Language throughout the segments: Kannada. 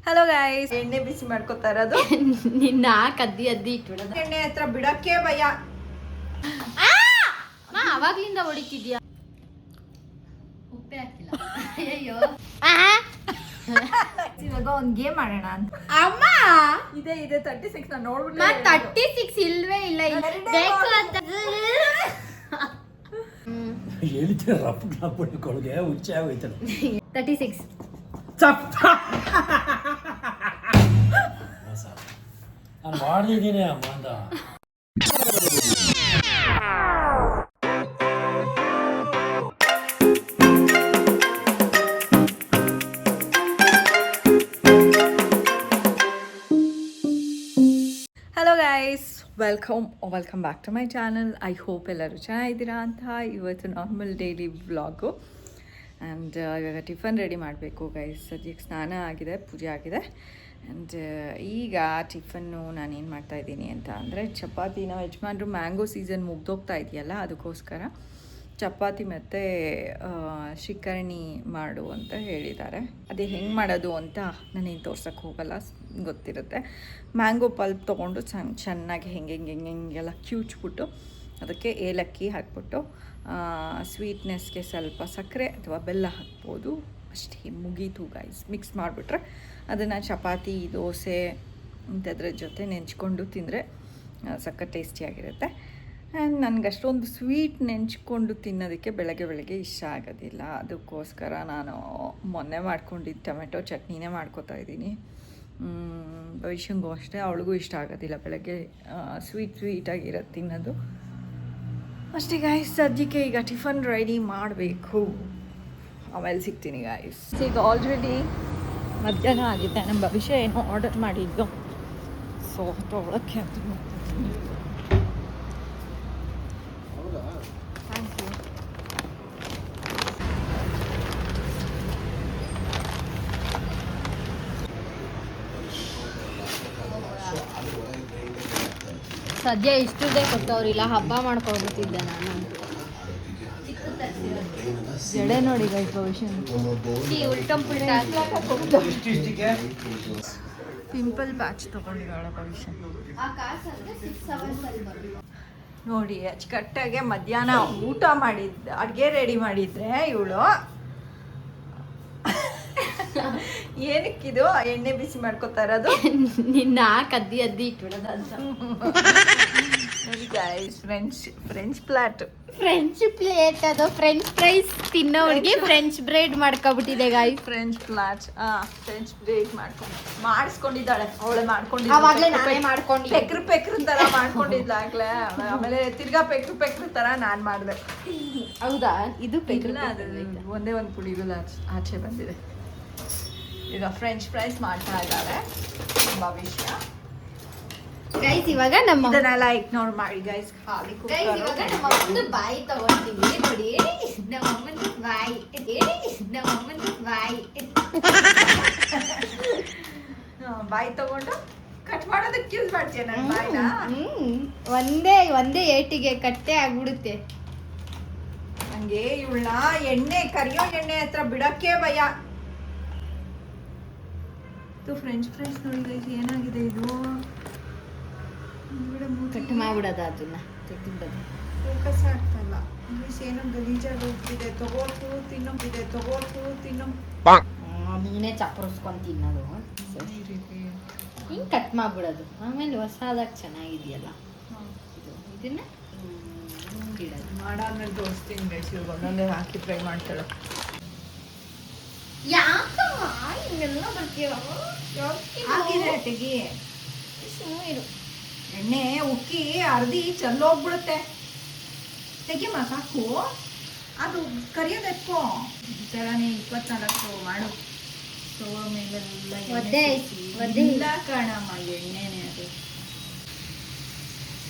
ಹಲೋ ಗೈಸ್, ಎಣ್ಣೆ ಬಿಸಿ ಮಾಡ್ಕೊತಾ ಇರೋದು. ನಿನ್ನ ಕದ್ದಿ ಅದ್ದಿ ಇಟ್ಬಿಡೋದು. ಎಣ್ಣೆ ಹತ್ರ ಬಿಡಕ್ಕೆ ಭಯ. ಅವಾಗ್ಲಿಂದ ಹೊಡಿತಿದ್ಯಾ? ಉಪ್ಪೇ ಹಾಕಿಲ್ಲ. ಅಯ್ಯೋ ಇವಾಗ ಒಂದ್ ಗೇಮ್ ಮಾಡೋಣ ಅಂತ. ಅಮ್ಮ ಇದೆ 36 ನಾನು ನೋಡ್ಬಿಟ್ಟು. ನಾನ್ 36 ಇಲ್ವೇ ಇಲ್ಲ. ಬೇಕು ಅಂತ ಹೇಳ್ತೀರ ರಪ್ಪುಗಳಿಗೆ ಹುಚ್ಚ ಆಗೋಯ್ತದೆ. 36 ನಾನು ಮಾಡಿದ್ದೀನಿ ಅಮ್ಮ ಅಂತ. Hello guys, welcome back to my channel. I hope ಎಲ್ಲರೂ ಚೆನ್ನಾಗಿದ್ದೀರಾ ಅಂತ. ಇವತ್ತು ನಾರ್ಮಲ್ ಡೈಲಿ ವ್ಲಾಗು. ಆ್ಯಂಡ್ ಇವಾಗ ಟಿಫನ್ ರೆಡಿ ಮಾಡಬೇಕು ಗೈಸ್. ಸದ್ಯಕ್ಕೆ ಸ್ನಾನ ಆಗಿದೆ, ಪೂಜೆ ಆಗಿದೆ. ಆ್ಯಂಡ್ ಈಗ ಟಿಫನ್ನು ನಾನೇನು ಮಾಡ್ತಾಯಿದ್ದೀನಿ ಅಂತ ಅಂದರೆ ಚಪಾತಿನ ಯಜಮಾನ್ರು ಮ್ಯಾಂಗೋ ಸೀಸನ್ ಮುಗ್ದೋಗ್ತಾ ಇದೆಯಲ್ಲ, ಅದಕ್ಕೋಸ್ಕರ ಚಪಾತಿ ಮತ್ತು ಶಿಕರಣಿ ಮಾಡು ಅಂತ ಹೇಳಿದ್ದಾರೆ. ಅದೇ ಹೆಂಗೆ ಮಾಡೋದು ಅಂತ ನಾನೇನು ತೋರ್ಸೋಕ್ಕೆ ಹೋಗಲ್ಲ, ಗೊತ್ತಿರುತ್ತೆ. ಮ್ಯಾಂಗೋ ಪಲ್ಪ್ ತೊಗೊಂಡು ಚೆನ್ನಾಗಿ ಹೆಂಗೆಲ್ಲ ಕ್ಯೂಚ್ಬಿಟ್ಟು ಅದಕ್ಕೆ ಏಲಕ್ಕಿ ಹಾಕ್ಬಿಟ್ಟು ಸ್ವೀಟ್ನೆಸ್ಗೆ ಸ್ವಲ್ಪ ಸಕ್ಕರೆ ಅಥವಾ ಬೆಲ್ಲ ಹಾಕ್ಬೋದು. ಅಷ್ಟೇ, ಮುಗೀತು ಗೈಸ್. ಮಿಕ್ಸ್ ಮಾಡಿಬಿಟ್ರೆ ಅದನ್ನು ಚಪಾತಿ, ದೋಸೆ ಇಂಥದ್ರ ಜೊತೆ ನೆಂಚ್ಕೊಂಡು ತಿಂದರೆ ಸಖತ್ ಟೇಸ್ಟಿಯಾಗಿರುತ್ತೆ. ಆ್ಯಂಡ್ ನನಗೆ ಅಷ್ಟೊಂದು ಸ್ವೀಟ್ ನೆಂಚ್ಕೊಂಡು ತಿನ್ನೋದಕ್ಕೆ ಬೆಳಗ್ಗೆ ಇಷ್ಟ ಆಗೋದಿಲ್ಲ. ಅದಕ್ಕೋಸ್ಕರ ನಾನು ಮೊನ್ನೆ ಮಾಡ್ಕೊಂಡಿದ್ದು ಟೊಮೆಟೊ ಚಟ್ನಿನೇ ಮಾಡ್ಕೊತಾ ಇದ್ದೀನಿ. ಭವಿಷ್ಯಂಗೂ ಅಷ್ಟೇ, ಅವಳಿಗೂ ಇಷ್ಟ ಆಗೋದಿಲ್ಲ ಬೆಳಗ್ಗೆ ಸ್ವೀಟಾಗಿರೋದು ತಿನ್ನೋದು. ಅಷ್ಟೇ ಗಾಯ್ಸ್. ಸದ್ಯಕ್ಕೆ ಈಗ ಟಿಫನ್ ರೆಡಿ ಮಾಡಬೇಕು, ಆಮೇಲೆ ಸಿಗ್ತೀನಿ ಗಾಯ್ಸ್. ಈಗ ಆಲ್ರೆಡಿ ಮಧ್ಯಾಹ್ನ ಆಗಿದೆ. ನಮ್ಮ ಭವಿಷ್ಯ ಏನೋ ಆರ್ಡರ್ ಮಾಡಿದ್ದು, ಸೊ ತೊಗೊಳಕ್ಕೆ ಅಂತ ಮಾಡ್ತಿದ್ದೀನಿ. Thank you. ಸದ್ಯ ಇಷ್ಟುದೇ ಕೊಟ್ಟವ್ರಿಲ್ಲ, ಹಬ್ಬ ಮಾಡ್ಕೊಂಡ್ಬಿಟ್ಟಿದ್ದೆ ನಾನು. ಜಡೆ ನೋಡಿ ಗೈಸ್, ಭವಿಷ್ಯ ಪಿಂಪಲ್ ಪ್ಯಾಚ್ ತೊಗೊಂಡಿದ್ದಾಳೆ ಭವಿಷ್ಯ. ನೋಡಿ ಅಚ್ಚುಕಟ್ಟಾಗೆ ಮಧ್ಯಾಹ್ನ ಊಟ ಮಾಡಿದ್ದೆ, ಅಡುಗೆ ರೆಡಿ ಮಾಡಿದ್ರೆ ಇವಳು ಏನಕ್ಕಿದು ಎಣ್ಣೆ ಬಿಸಿ ಮಾಡ್ಕೊತಾ ಇರೋದು. ನಿನ್ನ ಕದ್ದಿ ಅದ್ದಿ ಇಟ್ಬಿಡೋದು ಅಂತ. ಗೈಸ್, ಫ್ರೆಂಚ್ ಪ್ಲೇಟ್ ಅದು ಫ್ರೆಂಚ್ ಫ್ರೈಸ್ ತಿನ್ನೋರಿಗೆ ಫ್ರೆಂಚ್ ಬ್ರೆಡ್ ಮಾಡ್ಕೊಬಿಟ್ಟಿದೆ ಗಾಯ್ಸ್. ಫ್ರೆಂಚ್ ಬ್ರೇಡ್ ಮಾಡಿಸ್ಕೊಂಡಿದ್ದಾಳೆ ಅವಳೆ. ಅವಾಗ್ಲೇ ನಾನೇ ಮಾಡ್ಕೊಂಡಿದ್ದೆ. ಪೆಕ್ರು ತರ ಮಾಡ್ಕೊಂಡಿದ್ದಾಗ್ಲೇ. ಆಮೇಲೆ ತಿರ್ಗಾ ಪೆಕ್ರು ತರ ನಾನ್ ಮಾಡಿದೆ. ಹೌದಾ? ಇದು ಒಂದೇ ಒಂದು ಪುಡಿಗಳು ಆಚೆ ಬಂದಿದೆ. ಈಗ ಫ್ರೆಂಚ್ ಫ್ರೈಸ್ ಮಾಡ್ತಾ ಇದ್ದಾರೆ ಭವಿಷ್ಯ. ಗೈಸ್ ಇವಾಗ ಇದನ್ನೆಲ್ಲ ಇಗ್ನೋರ್ ಮಾಡಿ ಗೈಸ್. ಖಾಲಿ ಇವಾಗ ನಮ್ಮಮ್ಮಂದು ಬಾಯಿ ತಗೊಳ್ತೀವಿ ನೋಡಿ. ನಮ್ಮಮ್ಮಂದು ಬಾಯಿ ತಗೊಂಡು ಕಟ್ ಮಾಡೋದಕ್ಕೆ ಯೂಸ್ ಮಾಡ್ತೀಯ ನನ್ನ ಬಾಯಿನ. ಒಂದೇ ಏಟಿಗೆ ಕಟ್ಟೆ ಆಗ್ಬಿಡುತ್ತೆ. ನಂಗೆ ಇವಳನ್ನ ಕರಿಯೋ ಎಣ್ಣೆ ಹತ್ರ ಬಿಡಕ್ಕೆ ಭಯ. ಫ್ರೆಂಚ್ ಫ್ರೈಸ್ ನೋಡಿ ಗೈಸ್, ಏನಾಗಿದೆ ಇದು. ಕಟ್ ಮಾಡ್ಬಿಡೋದು, ಅದನ್ನ ತೆಗೆದ್ಬಿಡೋದು. Focus ಆಗ್ತಲ್ಲ guys. ಏನೋ ಗಲೀಜಾಗಿ ಹೋಗ್ತಿದೆ. ತಗೋತು ತಿನ್ನೋ ನೀನೇ ಚಪ್ಪರಿಸ್ಕೊಂಡು ತಿನ್ನೋದು. ಹಿಂಗೆ ಕಟ್ ಮಾಡ್ಬಿಡೋದು. ಆಮೇಲೆ ಹೊಸದಾಗಿ ಚೆನ್ನಾಗಿದೆಯಲ್ಲ ಇದನ್ನ ಇಡೋದು. ಮಾಡಾದ್ಮೇಲೆ ತೋರಿಸ್ತೀನಿ ಗೈಸ್. ಇವಾಗ ಒಂದೊಂದೇ ಹಾಕಿ ಫ್ರೈ ಮಾಡ್ತಾಳೆ. ಯಾಕಮ್ಮ ಹಿಂಗೆಲ್ಲ ಬರ್ತೀಯ? ಆಗಿದೆ ತೆಗಿ. ಸುಮ್ಮನಿರು. ಎಣ್ಣೆ ಉಕ್ಕಿ ಅರ್ಧಿ ಚೆಲ್ಲೋಗ್ಬಿಡುತ್ತೆ. ತೆಗಿಮ್ಮ ಸಾಕು. ಅದು ಕರಿಯೋದು ಎತ್ಕೋ. ಈ ಥರನೇ 24 ಮಾಡು. ಸ್ಟವ್ ಮೇಲೆಲ್ಲ ಇಲ್ಲ ಕಾಣಮ್ಮ, ಎಣ್ಣೆನೆ ಅದು.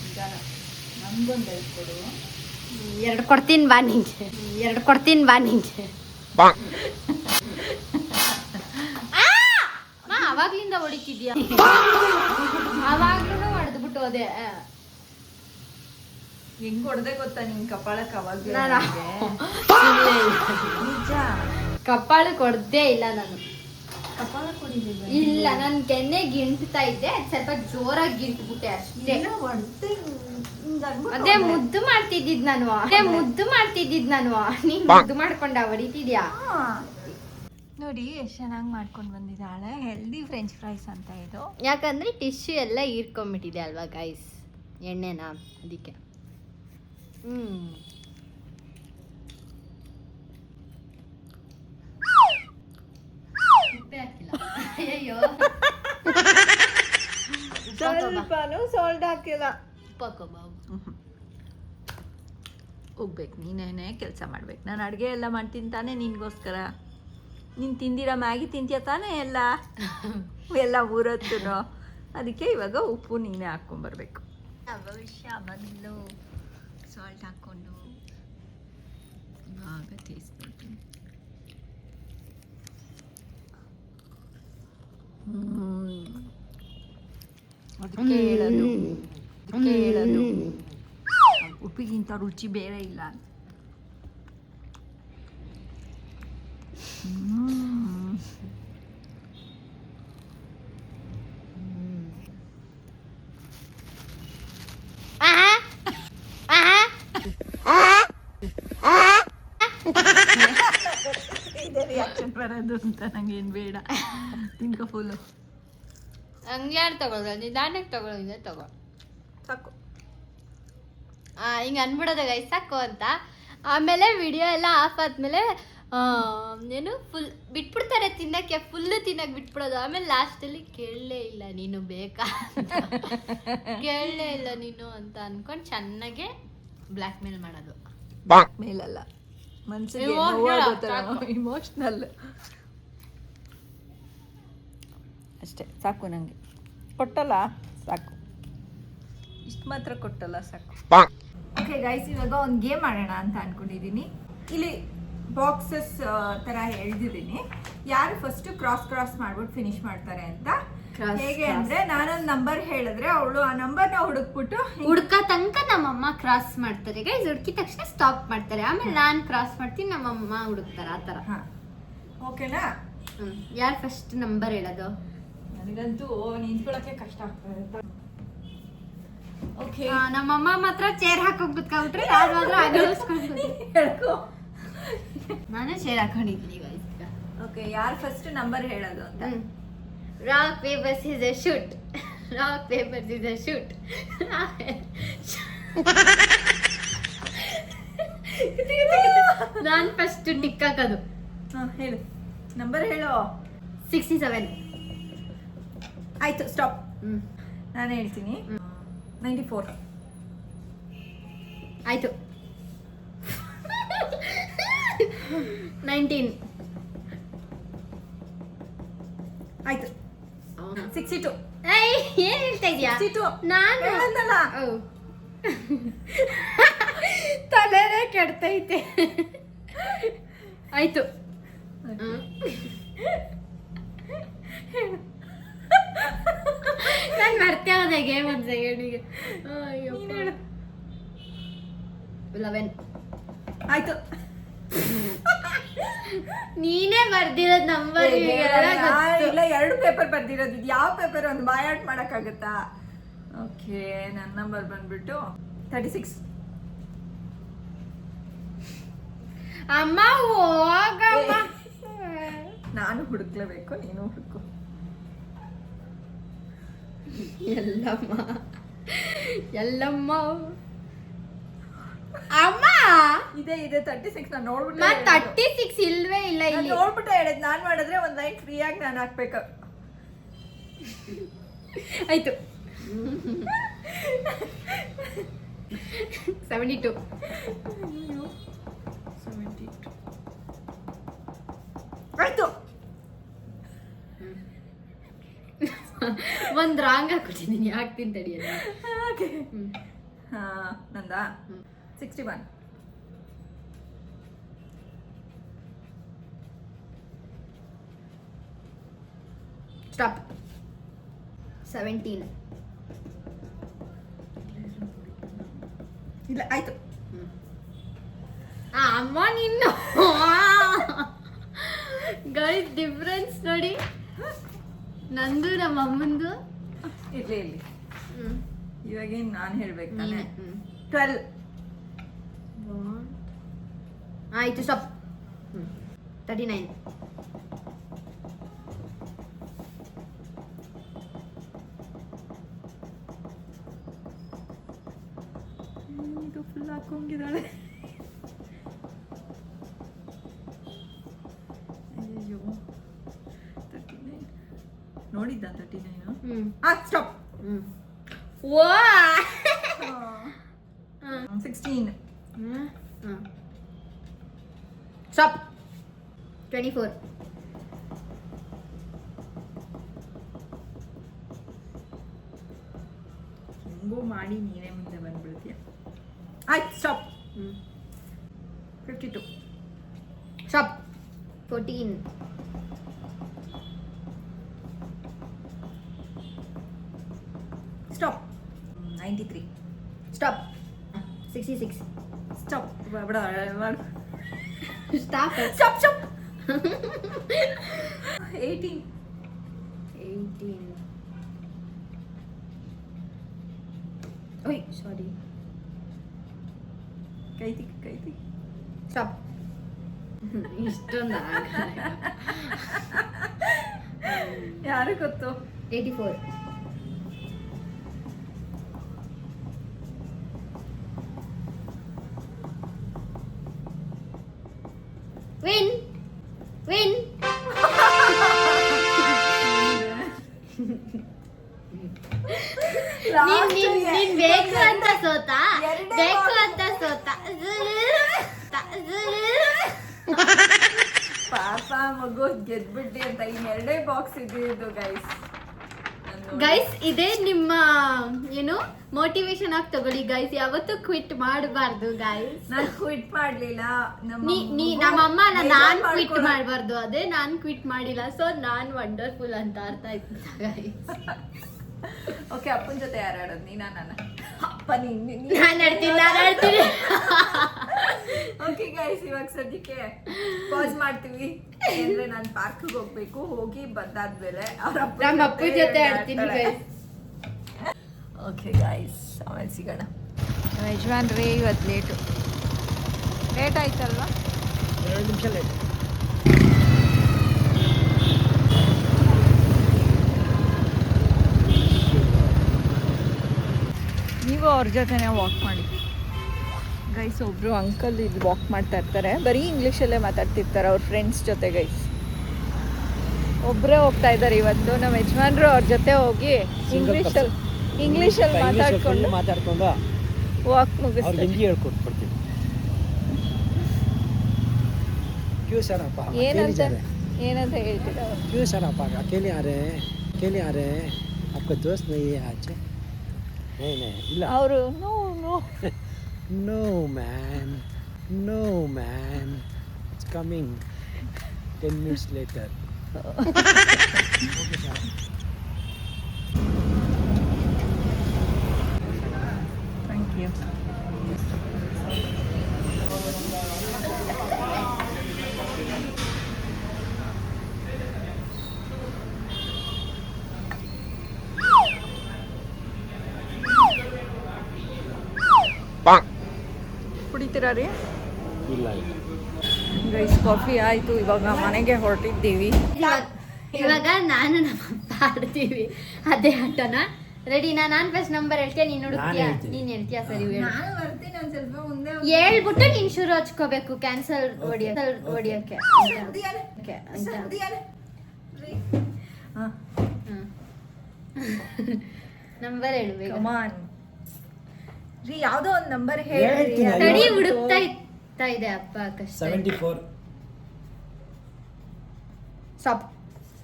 ಈಗ ನಮ್ಗೊಂದು ಕೊಡು. 2 ಕೊಡ್ತೀನಿ ಬಾ ನಿಂಗೆ. ಅವಾಗ್ಲಿಂದ ಹೊಡಿತಿದ್ಯಾ? ಅವಾಗ್ಲೂ ಹೊಡೆದ್ಬಿಟ್ಟು ಹೋದೆ. ಹೆಂಗ್ ಹೊಡೆದೆ ಗೊತ್ತಾ ನಿನ್ ಕಪಾಳಕ್ಕೆ? ಅವಾಗ ನಿಜ ಕಪಾಳಕ್ಕೆ ಹೊಡೆದೇ ಇಲ್ಲ ನಾನು. ಇಲ್ಲ ನಾನು ಕೆನ್ನೆ ಗಿಂಟ್ತಾ ಇದ್ದೆ ಅದ್ ಸ್ವಲ್ಪ ಜೋರಾಗಿ ಗಿಂಟ್ಬಿಟ್ಟೆ ಅಷ್ಟೇ. ಅದೇ ಮುದ್ದು ಮಾಡ್ತಿದ್ದಿದ್ ನಾನು ನೀನ್ ಮುದ್ದು ಮಾಡ್ಕೊಂಡ ಹೊಡಿತಿದ್ಯಾ. ನೋಡಿ ಎಷ್ಟು ಚೆನ್ನಾಗಿ ಮಾಡ್ಕೊಂಡು ಬಂದಿದ್ದಾಳೆ. ಹೆಲ್ದಿ ಫ್ರೆಂಚ್ ಫ್ರೈಸ್ ಅಂತ ಇದು. ಯಾಕಂದ್ರೆ ಟಿಶ್ಯೂ ಎಲ್ಲ ಹೀರ್ಕೊಂಡ್ಬಿಟ್ಟಿದೆ ಅಲ್ವಾ ಗೈಸ್, ಎಣ್ಣೆನ, ಅದಕ್ಕೆ. ಉಪ್ಪೇ ಹಾಕಿಲ್ಲ. ಅಯ್ಯೋ ಸ್ವಲ್ಪನೂ ಸಾಲ್ಟ್ ಹಾಕಿಲ್ಲ. ಉಪ್ಪು ಬಾಬು. ಹೋಗ್ಬೇಕು, ನೀನೇನೇ ಕೆಲಸ ಮಾಡ್ಬೇಕು. ನಾನು ಅಡುಗೆ ಎಲ್ಲ ಮಾಡ್ತೀನಿ ತಾನೇ ನಿನ್ಗೋಸ್ಕರ. ನೀನು ತಿಂದಿರೋ ಮ್ಯಾಗಿ ತಿಂತೀಯ ತಾನೇ ಎಲ್ಲ ಊರತ್ತು. ಅದಕ್ಕೆ ಇವಾಗ ಉಪ್ಪು ನೀನೇ ಹಾಕ್ಕೊಂಬರ್ಬೇಕು. ಭವಿಷ್ಯ ಬಂದು ಸಾಲ್ಟ್ ಹಾಕ್ಕೊಂಡು ಇವಾಗ ಟೇಸ್ಟ್ ಅದಕ್ಕೆ ಹೇಳೋದು ಉಪ್ಪಿಗಿಂತ ರುಚಿ ಬೇರೆ ಇಲ್ಲ. ಇದೇ ರಿಯಾಕ್ಷನ್ ಬರೋದು ಅಂತ ನಂಗೇನು ಬೇಡ. ತಿನ್ಕೊ ಫುಲ್ಲು. ಹಂಗೆ ಯಾರು ತಗೊಳ್ಳೋದು, ನಿಧಾನಕ್ಕೆ ತಗೊಳ್ಳೋದಿದೆ ತಗೋ ಸಾಕು. ಹಿಂಗೆ ಅನ್ಬಿಡೋದ ಗೈಸ್ ಸಾಕು ಅಂತ. ಆಮೇಲೆ ವಿಡಿಯೋ ಎಲ್ಲ ಆಫ್ ಆದ್ಮೇಲೆ ಏನು ಫುಲ್ ಬಿಟ್ಬಿಡ್ತಾರೆ ತಿನ್ನಕ್ಕೆ, ಫುಲ್ಲು ತಿನ್ನಕ್ಕೆ ಬಿಟ್ಬಿಡೋದು. ಆಮೇಲೆ ಲಾಸ್ಟಲ್ಲಿ ಕೇಳಲೇ ಇಲ್ಲ ನೀನು ಬೇಕಾ ಕೇಳಲೇ ಇಲ್ಲ ನೀನು ಅಂತ ಅನ್ಕೊಂಡು ಚೆನ್ನಾಗೆ ಬ್ಲ್ಯಾಕ್ ಮೇಲ್ ಮಾಡೋದು. ಮೇಲಲ್ಲ, ಮನ್ಸಿಗೆ ಇಮೋಷ್ನಲ್ ಅಷ್ಟೇ. ಸಾಕು ನನಗೆ. ಕೊಟ್ಟಲ್ಲ ಸಾಕು, ಇಷ್ಟು ಮಾತ್ರ ಕೊಟ್ಟಲ್ಲ ಸಾಕು. ಓಕೆ ಗೈಸ್, ಇವಾಗ ಒಂದು ಗೇಮ್ ಆಡೋಣ ಅಂತ ಅನ್ಕೊಂಡಿದ್ದೀನಿ. ಇಲ್ಲಿ ಬಾಕ್ಸಸ್ ಥರ ಎಳ್ದಿದ್ದೀನಿ. ಯಾರು ಫಸ್ಟ್ ಕ್ರಾಸ್ ಮಾಡ್ಬಿಟ್ಟು ಫಿನಿಶ್ ಮಾಡ್ತಾರೆ ಅಂತ. ಹೇಗೆ ಅಂದ್ರೆ ನಾನೊಂದು ನಂಬರ್ ಹೇಳಿದ್ರೆ ಅವಳು ಆ ನಂಬರ್ನ ಹುಡುಕ್ಬಿಟ್ಟು ಹುಡ್ಕ ತನಕ ನಮ್ಮಮ್ಮ ಕ್ರಾಸ್ ಮಾಡ್ತಾರೆ ಗೈಸ್. ಹುಡುಕಿದ ತಕ್ಷಣ ಸ್ಟಾಪ್ ಮಾಡ್ತಾರೆ. ಆಮೇಲೆ ನಾನು ಕ್ರಾಸ್ ಮಾಡ್ತೀನಿ, ನಮ್ಮಮ್ಮ ಹುಡುಕ್ತಾರೆ. ಆ ಥರ. ಓಕೆನಾ? ಯಾರು ಫಸ್ಟ್ ನಂಬರ್ ಹೇಳೋದು? ನನಗಂತೂ ನಿಂತ್ಕೊಳ್ಳೋಕೆ ಕಷ್ಟ ಆಗ್ತದೆ. ಓಕೆ, ನಮ್ಮಮ್ಮ ಮಾತ್ರ ಚೇರ್ ಹಾಕೋಕ್ ಕುತ್ಕೊಂಡ್ಬಿಟ್ರೆ ನಾನು ಮಾತ್ರ ಹೇಳ್ಕೊ. ನಾನು ಚೇರ್ ಹಾಕೊಂಡಿದ್ದೀನಿ ಗೈಸ್. ಓಕೆ, ಯಾರು ಫಸ್ಟ್ ನಂಬರ್ ಹೇಳೋದು ಅಂತ. Rock paper scissor shoot. Rock paper scissor shoot. ನಾನು ಫಸ್ಟ್ ಟಿಕ್ ಹಾಕೋದು. ಹೇಳು, ನಂಬರ್ ಹೇಳು. 67. ಆಯ್ತು, ಸ್ಟಾಪ್. ನಾನು ಹೇಳ್ತೀನಿ. 94. ಆಯ್ತು. 19. ಆಯ್ತು. 62. ಏನ್ ಹೇಳ್ತಾ ಇದೀಯಾ? 62. ನಾನು ಹೇಳಂದಲ್ಲ. ತಲೆನೇ ಕೆಡ್ತೈತೆ. ಆಯ್ತು. ನಾನು ಮರ್ತೇ ಹೋದೆ ಗೇಮ್ ಒಂದು ಸೆಕೆಂಡಿಗೆ. 11. ಆಯ್ತು. ನೀನೇ ಬರ್ದಿರೋದ್ ನಂಬರ್. ಇಲ್ಲ, 2 ಪೇಪರ್ ಬರ್ದಿರೋದು. ಇದು ಯಾವ ಪೇಪರ್ ಒಂದು ಬಾಯಾಟ್ ಮಾಡಕ್ಕಾಗತ್ತಾ? ಓಕೆ, ನನ್ನ ನಂಬರ್ ಬಂದ್ಬಿಟ್ಟು 36. ಅಮ್ಮ ಹೋಗಮ್ಮ. ನಾನು ಹುಡುಕ್ಲೇಬೇಕು, ನೀನು ಹುಡುಕು. ಎಲ್ಲಮ್ಮ ಎಲ್ಲಮ್ಮ ಅಮ್ಮ ಇದೆ 36. ನಾನು ನೋಡ್ಬಿಟ್ಟು 36 ಇಲ್ವೇ ಇಲ್ಲ ಇಲ್ಲಿ. ನೋಡ್ಬಿಟ್ಟು ಹೇಳಿದ್. ನಾನು ಮಾಡಿದ್ರೆ ಒಂದು ಲೈನ್ ಫ್ರೀ ಆಗಿ ನಾನು ಹಾಕ್ಬೇಕು. ಆಯ್ತು. 72. ಆಯ್ತು. ಒಂದ್ ರಾಂಗ್ ಹಾಕೊಟ್ಟಿದ್ದೀನಿ, ಹಾಕ್ತೀನಿ ತಡಿಯಲ್ಲ. ನಂದಾ 61. ಸ್ಟಾಪ್. 17. ಇಲ್ಲ, ಆಯ್ತು. ಅಮ್ಮ ನಿನ್ನು ಗೈಸ್ ಡಿಫ್ರೆನ್ಸ್ ನೋಡಿ. ನಂದು ನಮ್ಮ ಅಮ್ಮಂದು. ಇರ್ಲಿ ಇಲ್ಲಿ ಹ್ಮ್. ಇವಾಗೇನು ನಾನು ಹೇಳ್ಬೇಕು ತಾನೆ. ಹ್ಮ್. 12. ಆಯ್ತು ಸ್ಟಾಪ್. 39. ಇದು ಫುಲ್ ಹಾಕೊಂಗಿದ್ದಾಳೆ. ಅಯ್ಯೋ 39 ನೋಡಿದ್ದ 39. ಸ್ಟಾಪ್. ವಾ 16. ಸ್ಟಾಪ್. 24. ಹೆಂಗೋ ಮಾಡಿ ನೀನೇ ಮುಂದೆ ಬಂದ್ಬಿಡ್ತೀಯ. ಆಯ್ತು stop. 52. Stop. 14. Stop. 93. Stop. 66. Stop. ಬೇಡ ಮಾಡು. ಸ್ಟಾಪ್. Stop stop. 18. 18. ಓಯ್ ಸಾರಿ. ಕೈತಿ. ಸ್ಟಾಪ್. ಇಷ್ಟೊಂದು ಯಾರು ಗೊತ್ತು. 84. ವಿನ್. ನೀನ್ ಬೇಕು ಅಂತ ಸೋತ. ಪಾಪ ಮಗು ಗೆದ್ಬಿಟ್ಟಿ ಅಂತ ಇನ್ನೆರಡೇ ಬಾಕ್ಸ್ ಇದ್ದಿದ್ದು ಗೈಸ್. ಇದೇ ನಿಮ್ಮ ಏನು ಮೋಟಿವೇಶನ್ ಆಗಿ ತಗೊಳ್ಳಿ ಗೈಸ್. ಯಾವತ್ತೂ ಕ್ವಿಟ್ ಮಾಡಬಾರ್ದು ಗೈಸ್. ನಾನು ಕ್ವಿಟ್ ಮಾಡ್ಲಿಲ್ಲ. ನಮ್ಮಮ್ಮ ನಾನ್ ಕ್ವಿಟ್ ಮಾಡಬಾರ್ದು. ಅದೇ ನಾನ್ ಕ್ವಿಟ್ ಮಾಡಿಲ್ಲ. ಸೊ ನಾನ್ ವಂಡರ್ಫುಲ್ ಅಂತ ಅರ್ಥ ಆಯ್ತು ಗೈಸ್. ಓಕೆ, ಅಪ್ಪನ ಜೊತೆ ಯಾರು ಆಡೋದು? ನೀನಾ ನಾನು? ಅಪ್ಪ ನಾನು ಆಡ್ತೀನಿ. ಓಕೆ ಗೈಸ್, ಇವಾಗ ಸದ್ಯಕ್ಕೆ ಪಾಸ್ ಮಾಡ್ತೀವಿ. ಅಂದ್ರೆ ನಾನು ಪಾರ್ಕ್ಗೆ ಹೋಗ್ಬೇಕು. ಹೋಗಿ ಬಂದಾದ್ಮೇಲೆ ನಮ್ಮ ಅಪ್ಪ ಜೊತೆ ಆಡ್ತೀನಿ ಗೈಸ್. ಓಕೆ ಗೈಸ್, ಆಮೇಲೆ ಸಿಗೋಣ. ಯಜಮಾನ್ರೇ ಇವತ್ತು ಲೇಟ್ ಆಯ್ತಲ್ವಾ? 2 ನಿಮಿಷ ಲೇಟ್. ನೀವು ಅವ್ರ ಜೊತೆನೇ ವಾಕ್ ಮಾಡಿ ಗೈಸ್. ಒಬ್ಬರು ಅಂಕಲ್ ಇಲ್ಲಿ ವಾಕ್ ಮಾಡ್ತಾ ಇರ್ತಾರೆ. ಬರೀ ಇಂಗ್ಲೀಷಲ್ಲೇ ಮಾತಾಡ್ತಿರ್ತಾರೆ ಅವ್ರ ಫ್ರೆಂಡ್ಸ್ ಜೊತೆ ಗೈಸ್. ಒಬ್ಬರೇ ಹೋಗ್ತಾ ಇದ್ದಾರೆ ಇವತ್ತು. ನಮ್ಮ ಯಜಮಾನ್ರು ಅವ್ರ ಜೊತೆ ಹೋಗಿ ಇಂಗ್ಲೀಷಲ್ಲಿ ಮಾತಾಡ್ಕೊಂಡು ವಾಕ್ ಮುಗಿಸ್ತಾರೆ. ಹಿಂದಿ ಹೇಳ್ಕೊಟ್ಬಿಡ್ತೀವಿ. क्यों सर आप ಏನಂತ ಹೇಳ್ತೀರಾ? क्यों सर आप अकेले आ रहे हैं? आपका दोस्त नहीं है आज? नहीं ಇಲ್ಲ. ಅವರು No man, it's coming 10 minutes later. Okay sir. Thank you. ಕುಡಿತೀರಾ ರೀ? ಇಲ್ಲ ಗೈಸ್, ಕಾಫಿ ಆಯಿತು. ಇವಾಗ ಮನೆಗೆ ಹೊರಟಿದ್ದೀವಿ. ಇವಾಗ ನಾನು ನಮ್ಮ ಆಡ್ತೀವಿ ಅದೇ ಆಟನ. ರೆಡಿನಾ? ನಾನು ಫಸ್ಟ್ ನಂಬರ್ ಹೇಳ್ತೀಯ, ನೀನು ಹುಡುಕ್ತೀಯಾ? ನೀನು ಹೇಳ್ತೀಯಾ? ಸರಿ ಹೇಳು. ನಾನು ಬರ್ತೀನಿ ಒಂದು ಸ್ವಲ್ಪ ಮುಂದೆ. ಹೇಳ್ಬಿಟ್ಟು ನೀನು ಶುರು ಹಚ್ಕೋಬೇಕು ಕ್ಯಾನ್ಸಲ್ ಹೊಡಿಯೋಕ್ಕೆ ನಂಬರ್ ಹೇಳ್ಬೇಕು. ಕಮಾನ್ ರೀ, ಯಾವುದೋ ಒಂದು ನಂಬರ್ ಹೇಳಿ. ತಡಿ, ಹುಡುಕ್ತಾ ಇದೆ ಅಪ್ಪ ಕಷ್ಟ. 74.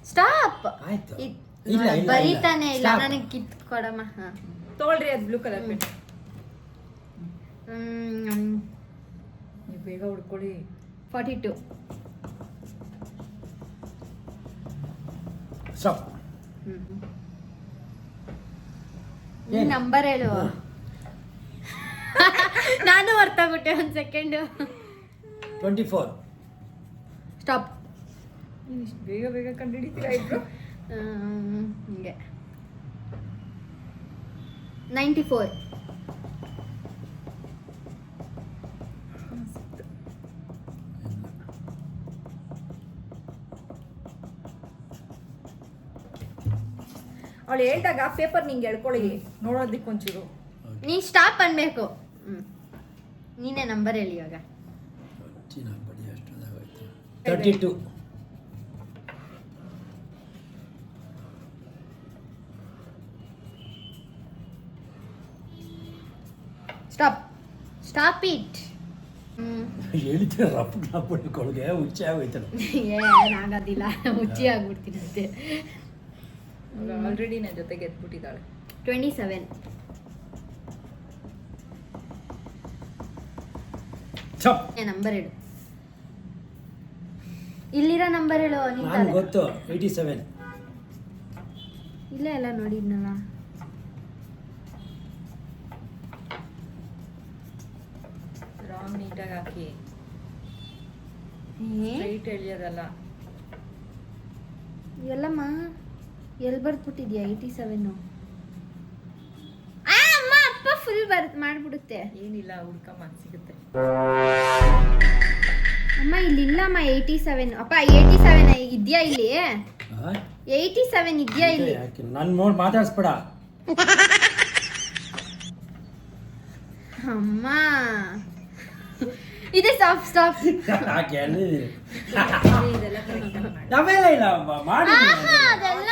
ಸ್ಟಾಪ್. ಆಯ್ತು. ಬರೀತಾನೆ ಇಲ್ಲ. ನನಗೆ ಕಿತ್ ಕೊಡಮ್ಮ. ತಗೊಳ್ರಿ, ಅದು ಬ್ಲೂ ಕಲರ್ ಪೆನ್. ನೀವು ಬೇಗ ಹುಡ್ಕೊಳ್ಳಿ. 42. ಸ್ಟಾಪ್. ನಂಬರ್ ಹೇಳು. ನಾನು ಹೊರ್ತಾಗ್ಬಿಟ್ಟೆ. ಒಂದು ಸೆಕೆಂಡ್. 24. ಸ್ಟಾಪ್. ಬೇಗ ಕಂಡುಹಿಡಿತೀರಾ ಇಬ್ರು? ಹಿಂಗೆ 94. ಅವಳು ಹೇಳ್ದಾಗ ಪೇಪರ್ ನಿಂಗೆ ಎಳ್ಕೊಳ್ಳಿ ನೋಡೋದಕ್ಕೆ ಒಂಚೂರು. ನೀ ಸ್ಟಾಪ್ ಅನ್ಬೇಕು. ನೀನೇ ನಂಬರ್ ಹೇಳಿ ಇವಾಗ. 32. Stop it. ಹೇಳ್ತೀರ ರಪ್ಪ ಕೊಳಗೆ ಹುಚ್ಚೆ ಆಗೋಯ್ತಲ್ಲ. ಏನಾಗೋದಿಲ್ಲ, ಹುಚ್ಚಿ ಆಗ್ಬಿಡ್ತೀನಂತೆ. ಆಲ್ರೆಡಿ ನನ್ನ ಜೊತೆಗೆ ಎದ್ಬಿಟ್ಟಿದ್ದಾಳೆ. 27. ನಂಬರ್ ಹೇಳು. ಇಲ್ಲಿರೋ ನಂಬರ್ ಹೇಳು. ನಾನು ಗೊತ್ತು 87. ಇಲ್ಲೇ ಎಲ್ಲ ನೋಡಿದ್ನಲ್ಲ. ರಾಂಗ್ ನೀಟಾಗಿ ಹಾಕಿ ಸ್ಟ್ರೈಟ್ ಎಳಿಯೋದಲ್ಲ. ಎಲ್ಲಮ್ಮ ಎಲ್ಲಿ ಬರ್ದ್ಬಿಟ್ಟಿದ್ಯಾ? 87. ಅಮ್ಮ ಅಪ್ಪ ಫುಲ್ ಮಾಡ್ಬಿಡುತ್ತೆ. ಏನಿಲ್ಲ, ಹುಡ್ಕಮ್ಮ ಸಿಗುತ್ತೆ. ಅಮ್ಮ ಇಲ್ಲಿಲ್ಲಮ್ಮ 87. ಅಪ್ಪ 87 ಇದೆಯಾ ಇಲ್ಲಿ? 87 ಇದೆಯಾ ಇಲ್ಲಿ? ನಾನು ನೋಡಿ ಮಾತಾಡ್ಸ್ಬೇಡ ಅಮ್ಮ. ಇದೆ ಸ್ಟಾಪ್. ಇದೆಲ್ಲ ಕರೆಕ್ಟ್ ಮಾಡಿ. ಅದೆಲ್ಲ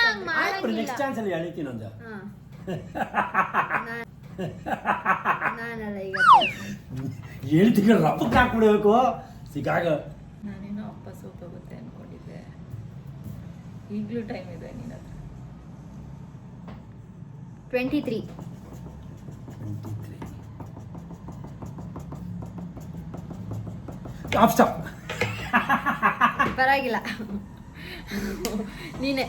ನೆಕ್ಸ್ಟ್ ಚಾನ್ಸ್ ಅಲ್ಲಿ ಹೇಳ್ತೀನಿ ಒಂದು. ನಾನಲ್ಲ ಈಗ ಹೇಳ್ತೀನಿ ರಪ್ಪಕ್ಕೆ ಹಾಕ್ಬಿಡ್ಬೇಕು ಸಿಕ್ಕಾಗ. ನಾನೇನೋ ಅಪ್ಪ ಸೋತೋಗುತ್ತೆ ಅನ್ಕೊಂಡಿದ್ದೆ. ಈಗಲೂ ಟೈಮ್ ಇದೆ ನಿನ್ನ ಹತ್ರ. 23. ಸ್ಟಾಪ್ ಪರವಾಗಿಲ್ಲ, ನೀನೆ.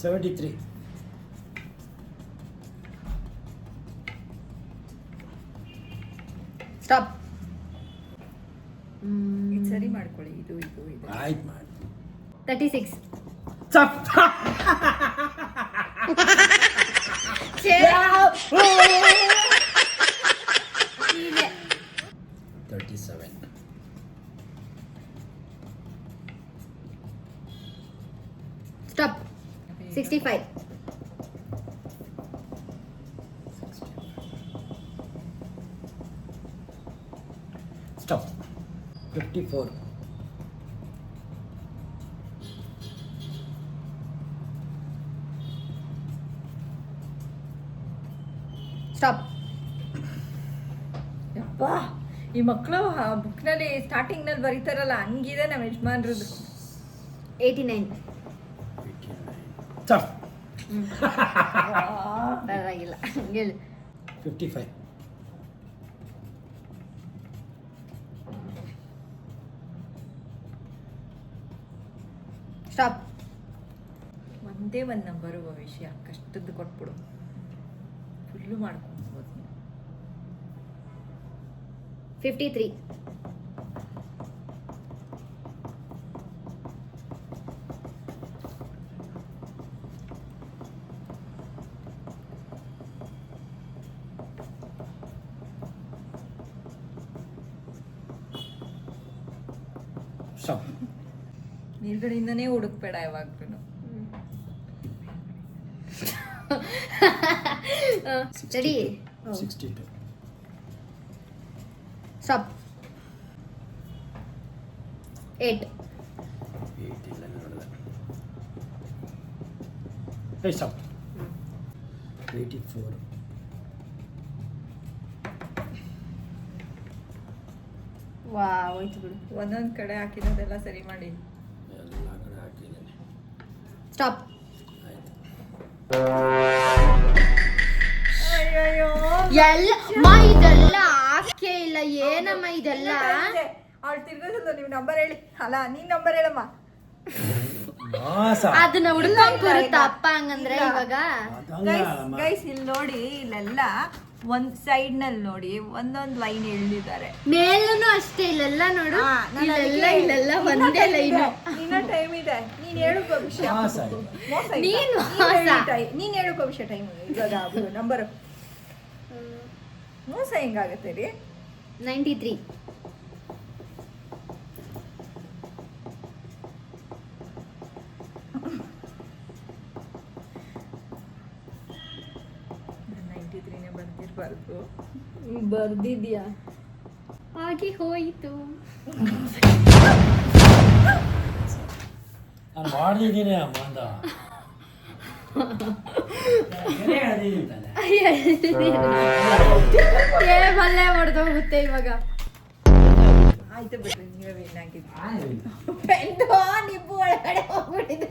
73. ಸ್ಟಾಪ್. ಇದು ಸರಿ ಮಾಡ್ಕೊಳ್ಳಿ. ಇದು ಆಯ್ತು ಮಾಡಿ. 36. ಸ್ಟಾಪ್. 37. ಸ್ಟಾಪ್. 65. ಸ್ಟಾಪ್. 54. ಸ್ಟಾಪ್. ಯಪ್ಪ, ಈ ಮಕ್ಕಳು ಬುಕ್ನಲ್ಲಿ ಸ್ಟಾರ್ಟಿಂಗ್ನಲ್ಲಿ ಬರೀತಾರಲ್ಲ, ಹಂಗಿದೆ ನಮ್ಮ ಯಜಮಾನ್ರದ್ದು. 89. ಸ್ಟಾಪ್. ಪರವಾಗಿಲ್ಲ, ಹೇಳು. 55. ಸ್ಟಾಪ್. ಒಂದೇ ಒಂದು ನಂಬರು ವಿಷಯ ಕಷ್ಟದ್ದು ಕೊಟ್ಬಿಡು, ಫುಲ್ಲು ಮಾಡ್ಕೊಬೋದು. 53. ಸ್ಟಾಪ್. ಮೇಲ್ಗಡೆಯಿಂದನೇ ಹುಡುಕ್ಬೇಡ ಯಾವಾಗ್ಲೂ. ರೆಡಿ. 62. ಸ್ಟಾಪ್. 8. 8 ಇಲ್ಲ ನೋಡಿದೆ. ಹೇ ಸ್ಟಾಪ್. 84. ವಾ ಹೋಯ್ತು ಬಿಡು. ಒಂದೊಂದು ಕಡೆ ಹಾಕಿರೋದೆಲ್ಲ ಸರಿ ಮಾಡಿ. ಎಲ್ಲ ಕಡೆ ಹಾಕಿದ್ದೀನಿ. ಸ್ಟಾಪ್. ಅಯ್ಯಯ್ಯೋ, ಎಲ್ಲ ಇದೆಲ್ಲ ಹಾಕೇ ಇಲ್ಲ. ಏನಮ್ಮ ಇದೆಲ್ಲ? ಅವ್ಳು ತಿರ್ಗೋದು. ನೀವು ನಂಬರ್ ಹೇಳಿ. ಅಲ್ಲ, ನೀನ್ ನಂಬರ್ ಹೇಳಮ್ಮ. ಮೋಸ ಅದನ್ನ ಹುಡ್ಕೊಂಡ್ ಬರುತ್ತಾ ಅಪ್ಪ ಹಂಗಂದ್ರೆ ಇವಾಗ ಗೈಸ್ ಇಲ್ಲಿ ನೋಡಿ, ಇಲ್ಲೆಲ್ಲ ಒಂದ್ ಸೈಡ್ ನಲ್ಲಿ ನೋಡಿ ಒಂದೊಂದ್ ಲೈನ್ ಎಳ್ದಿದ್ದಾರೆ. ಮೇಲೂ ಅಷ್ಟೇ, ಇಲ್ಲೆಲ್ಲ ನೋಡು, ಇಲ್ಲೆಲ್ಲ ಒಂದೇ ಲೈನು. ಇನ್ನ ಟೈಮ್ ಇದೆ, ನೀನ್ ಹೇಳು ಭವಿಷ್ಯ. ಮೋಸ ನೀನ್ ಹೇಳು ಭವಿಷ್ಯ. ಟೈಮ್ ಇವಾಗ ನಂಬರ್ ಮೋಸ ಹೆಂಗಾಗತ್ತೆ ರೀ? 93. ಬರ್ದಿರ್ಬಾರ್ದು. ಬರ್ದಿದ್ಯಾ? ಹಾಗೆ ಹೋಯಿತು. ನಾನು ಮಾಡ್ದಿದ್ದೀನಿ ಅಮ್ಮ ಅಂದ. ಟೇಬಲ್ಲೇ ಹೊಡೆದೋಗುತ್ತೆ ಇವಾಗ. ಆಯ್ತು ಬಿಡ್ರಿ, ನೀವೇ ವಿನ್ ಆಗಿದ್ದು. ಆಯ್ತು. ಪೆಂಡು ನಿಬ್ಬು ಒಳಗಡೆ ಹೋಗ್ಬಿಟ್ಟಿದೆ.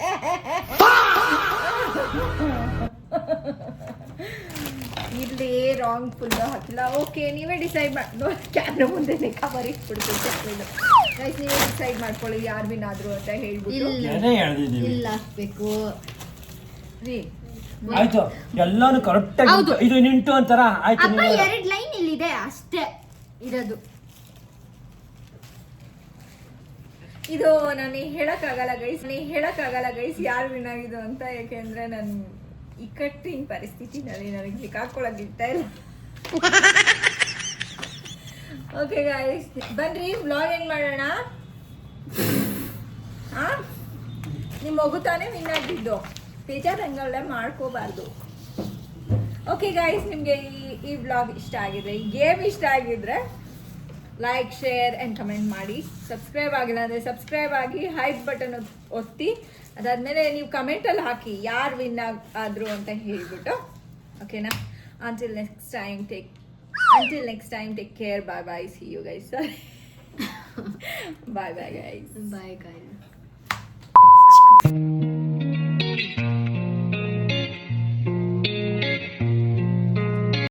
ಇಲ್ಲಿ ರಾಂಗ್ ಫುಲ್ ಹಾಕಿಲ್ಲ. ಓಕೆ, ನೀವೇ ಡಿಸೈಡ್ ಮಾಡಿ. ಕ್ಯಾಮ್ರಾ ಮುಂದೆ ಕವರ್ ಇಟ್ಬಿಡ್ತೀನಿ. ಗೈಸ್, ನೀವೇ ಡಿಸೈಡ್ ಮಾಡ್ಕೊಳ್ಳಿ ಯಾರು ವಿನ್ ಆದ್ರು ಅಂತ ಹೇಳ್ಬಿಟ್ಟು. ಏನೇ ಹೇಳ್ದಿದ್ದೀವಿ. ಇಲ್ಲ ಹಾಕ್ಬೇಕು ರೀ ಆಯ್ತು, ಎಲ್ಲಾನು ಕರೆಕ್ಟ್ ಹೌದು. ಆಗಿ ಇದು ನಿಂಟು ಅಂತಾರ. ಆಯ್ತು, ಅಪ್ಪ ನೀವು 2 ಲೈನ್ ಇಲ್ಲಿದೆ ಅಷ್ಟೇ ಇರೋದು. ಇದು ನಾನು ಹೇಳಕ್ಕಾಗಲ್ಲ ಗೈಸ್ ಯಾರು ವಿನ್ ಆಗಿದ್ದು ಅಂತ. ಯಾಕೆಂದ್ರೆ ನಾನು ಇಕ್ಕಟ್ಟಿನ ಪರಿಸ್ಥಿತಿನಲ್ಲಿ ನನಗೆ ಸಿಕ್ಕಾಕೊಳ್ಳೋಕೆ ಇಷ್ಟ ಇಲ್ಲ. ಓಕೆ ಗೈಸ್, ಬನ್ರಿ ವ್ಲಾಗ್ ಏನ್ ಮಾಡೋಣ. ನಿಮ್ಮ ಮಗು ತಾನೇ ವಿನ್ ಆಗಿದ್ದು, ಬೇಜಾರಂಗಲ್ಲ ಮಾಡ್ಕೋಬಾರ್ದು. ಓಕೆ ಗೈಸ್, ನಿಮಗೆ ಈ ವ್ಲಾಗ್ ಇಷ್ಟ ಆಗಿದ್ರೆ, ಈ ಗೇಮ್ ಇಷ್ಟ ಆಗಿದ್ರೆ ಲೈಕ್, ಶೇರ್ ಆ್ಯಂಡ್ ಕಮೆಂಟ್ ಮಾಡಿ. ಸಬ್ಸ್ಕ್ರೈಬ್ ಆಗಿಲ್ಲ ಅಂದರೆ ಸಬ್ಸ್ಕ್ರೈಬ್ ಆಗಿ, ಹೈಪ್ ಬಟನ್ ಒತ್ತಿ. ಅದಾದಮೇಲೆ ನೀವು ಕಮೆಂಟಲ್ಲಿ ಹಾಕಿ ಯಾರು ವಿನ್ ಆದರು ಅಂತ ಹೇಳಿಬಿಟ್ಟು. ಓಕೆನಾ? Until next time take care. Bye bye. See you guys. Bye bye guys. Bye guys.